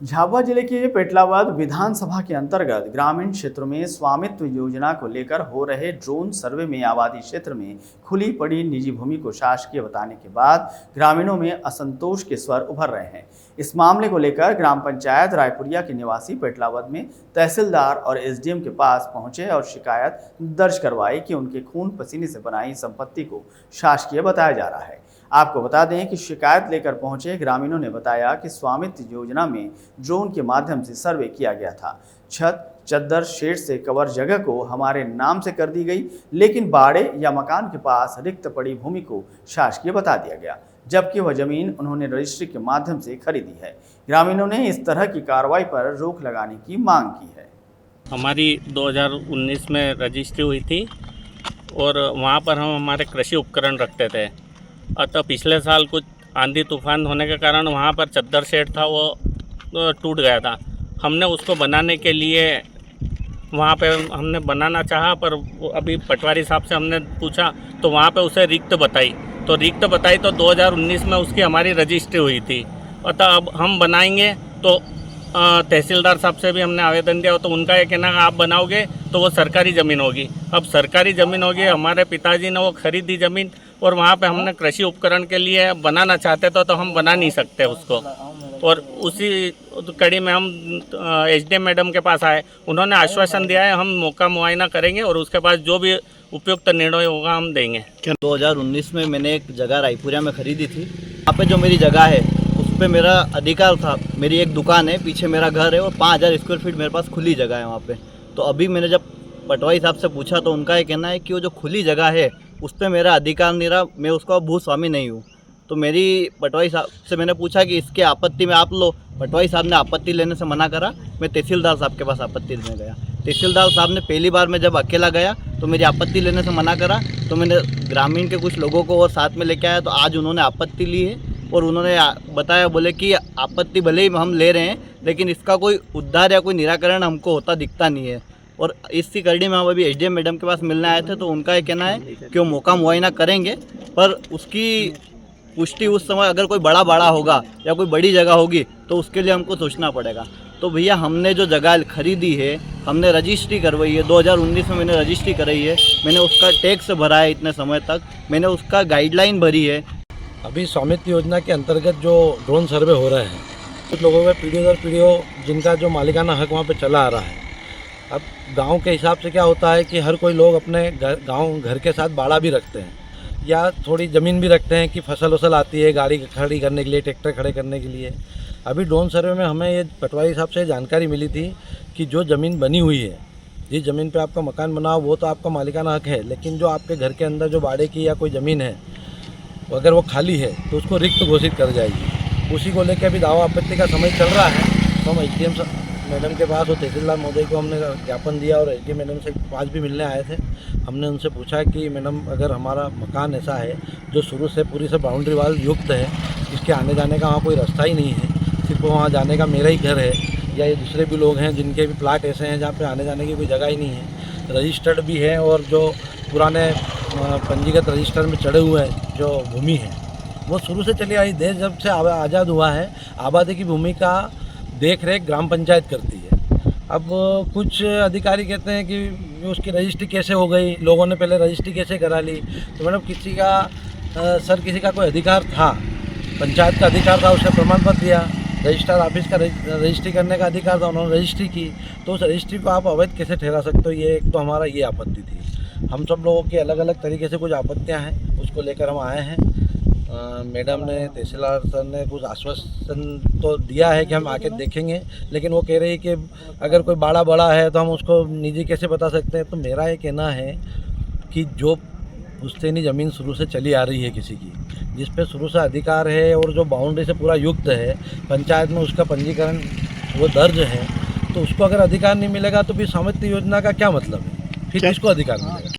झाबुआ जिले के पेटलावद विधानसभा के अंतर्गत ग्रामीण क्षेत्रों में स्वामित्व योजना को लेकर हो रहे ड्रोन सर्वे में आबादी क्षेत्र में खुली पड़ी निजी भूमि को शासकीय बताने के बाद ग्रामीणों में असंतोष के स्वर उभर रहे हैं। इस मामले को लेकर ग्राम पंचायत रायपुरिया के निवासी पेटलावद में तहसीलदार और एसडीएम के पास पहुंचे और शिकायत दर्ज करवाई कि उनके खून पसीने से बनाई संपत्ति को शासकीय बताया जा रहा है। आपको बता दें कि शिकायत लेकर पहुंचे ग्रामीणों ने बताया कि स्वामित्व योजना में ड्रोन के माध्यम से सर्वे किया गया था। छत, चद्दर, शेड से कवर जगह को हमारे नाम से कर दी गई, लेकिन बाड़े या मकान के पास रिक्त पड़ी भूमि को शासकीय बता दिया गया, जबकि वह जमीन उन्होंने रजिस्ट्री के माध्यम से खरीदी है। ग्रामीणों ने इस तरह की कार्रवाई पर रोक लगाने की मांग की है। हमारी 2019 में रजिस्ट्री हुई थी और वहाँ पर हम हमारे कृषि उपकरण रखते थे। अतः पिछले साल कुछ आंधी तूफान होने के कारण वहाँ पर चद्दर शेड था, वो टूट गया था। हमने उसको बनाने के लिए वहाँ पे हमने बनाना चाहा, पर अभी पटवारी साहब से हमने पूछा तो वहाँ पे उसे रिक्त बताई तो 2019 में उसकी हमारी रजिस्ट्री हुई थी। अतः अब हम बनाएंगे तो तहसीलदार साहब से भी हमने आवेदन दिया, तो उनका ये कहना है आप बनाओगे तो वो सरकारी ज़मीन होगी। अब सरकारी ज़मीन होगी, हमारे पिताजी ने वो खरीदी ज़मीन और वहाँ पे हमने कृषि उपकरण के लिए बनाना चाहते तो हम बना नहीं सकते उसको। और उसी कड़ी में हम एसडीएम मैडम के पास आए, उन्होंने आश्वासन दिया है हम मौका मुआयना करेंगे और उसके बाद जो भी उपयुक्त निर्णय होगा हम देंगे। 2019 में मैंने एक जगह रायपुरिया में खरीदी थी। वहाँ पे जो मेरी जगह है उस पे मेरा अधिकार था। मेरी एक दुकान है, पीछे मेरा घर है और 5000 स्क्वायर फीट मेरे पास खुली जगह है वहाँ पे। तो अभी मैंने जब पटवारी साहब से पूछा तो उनका ये कहना है कि वो जो खुली जगह है उस पर मेरा अधिकार नहीं रहा, मैं उसका भूस्वामी नहीं हूँ। तो मेरी पटवारी साहब से मैंने पूछा कि इसके आपत्ति में आप लो। पटवारी साहब ने आपत्ति लेने से मना करा। मैं तहसीलदार साहब के पास आपत्ति लेने गया। तहसीलदार साहब ने पहली बार मैं जब अकेला गया तो मेरी आपत्ति लेने से मना करा। तो मैंने ग्रामीण के कुछ लोगों को और साथ में लेके आया, तो आज उन्होंने आपत्ति ली है और उन्होंने बताया, बोले कि आपत्ति भले ही हम ले रहे हैं लेकिन इसका कोई उद्धार या कोई निराकरण हमको होता दिखता नहीं है। और इसी कड़ी में हम अभी एसडीएम मैडम के पास मिलने आए थे, तो उनका ये कहना है कि वो मौका मुआयना करेंगे, पर उसकी पुष्टि उस समय अगर कोई बड़ा होगा या कोई बड़ी जगह होगी तो उसके लिए हमको सोचना पड़ेगा। तो भैया हमने जो जगह खरीदी है, हमने रजिस्ट्री करवाई है, 2019 में मैंने रजिस्ट्री कराई है, मैंने उसका टैक्स भरा है, इतने समय तक मैंने उसका गाइडलाइन भरी है। अभी स्वामित्व योजना के अंतर्गत जो ड्रोन सर्वे हो रहे हैं, कुछ लोगों में पीढ़ी दर पीढ़ियों जिनका जो मालिकाना हक वहाँ पे चला आ रहा है। अब गांव के हिसाब से क्या होता है कि हर कोई लोग अपने गांव घर के साथ बाड़ा भी रखते हैं या थोड़ी ज़मीन भी रखते हैं कि फसल वसल आती है गाड़ी खड़ी करने के लिए, ट्रैक्टर खड़े करने के लिए। अभी ड्रोन सर्वे में हमें ये पटवारी साहब से जानकारी मिली थी कि जो ज़मीन बनी हुई है, जिस ज़मीन पे आपका मकान बना हो वो तो आपका मालिकाना हक है, लेकिन जो आपके घर के अंदर जो बाड़े की या कोई ज़मीन है अगर वो खाली है तो उसको रिक्त घोषित कर जाएगी। उसी को लेकर अभी दावा आपत्ति का समय चल रहा है। तो हम एसडीएम मैडम के पास और तहसीलदार महोदय को हमने ज्ञापन दिया और एसडीएम मैडम से आज भी मिलने आए थे। हमने उनसे पूछा कि मैडम अगर हमारा मकान ऐसा है जो शुरू से पूरी से बाउंड्री वाल युक्त है, इसके आने जाने का वहाँ कोई रास्ता ही नहीं है, सिर्फ वहाँ जाने का मेरा ही घर है या ये दूसरे भी लोग हैं जिनके भी प्लाट ऐसे हैं जहाँ पे आने जाने की कोई जगह ही नहीं है, रजिस्टर्ड भी है और जो पुराने पंजीगत रजिस्टर में चढ़े हुए जो भूमि है वो शुरू से चली आई। देश जब से आज़ाद हुआ है, आबादी की भूमि का देख रेख ग्राम पंचायत करती है। अब कुछ अधिकारी कहते हैं कि उसकी रजिस्ट्री कैसे हो गई, लोगों ने पहले रजिस्ट्री कैसे करा ली। तो मैडम किसी का कोई अधिकार था, पंचायत का अधिकार था, उसने प्रमाण पत्र दिया, रजिस्ट्रार ऑफिस का रजिस्ट्री करने का अधिकार था, उन्होंने रजिस्ट्री की, तो उस रजिस्ट्री को आप अवैध कैसे ठहरा सकते हो। ये एक तो हमारा ये आपत्ति थी। हम सब लोगों की अलग अलग तरीके से कुछ आपत्तियाँ हैं, उसको लेकर हम आए हैं। मैडम ने, तहसीलदार सर ने कुछ आश्वासन तो दिया है कि हम आके देखेंगे, लेकिन वो कह रही है कि अगर कोई बड़ा है तो हम उसको निजी कैसे बता सकते हैं। तो मेरा ये कहना है कि जो पुश्तैनी ज़मीन शुरू से चली आ रही है किसी की, जिस पे शुरू से अधिकार है और जो बाउंड्री से पूरा युक्त है, पंचायत में उसका पंजीकरण वो दर्ज है, तो उसको अगर अधिकार नहीं मिलेगा तो फिर स्वामित्व योजना का क्या मतलब है, फिर किसको अधिकार मिलेगा।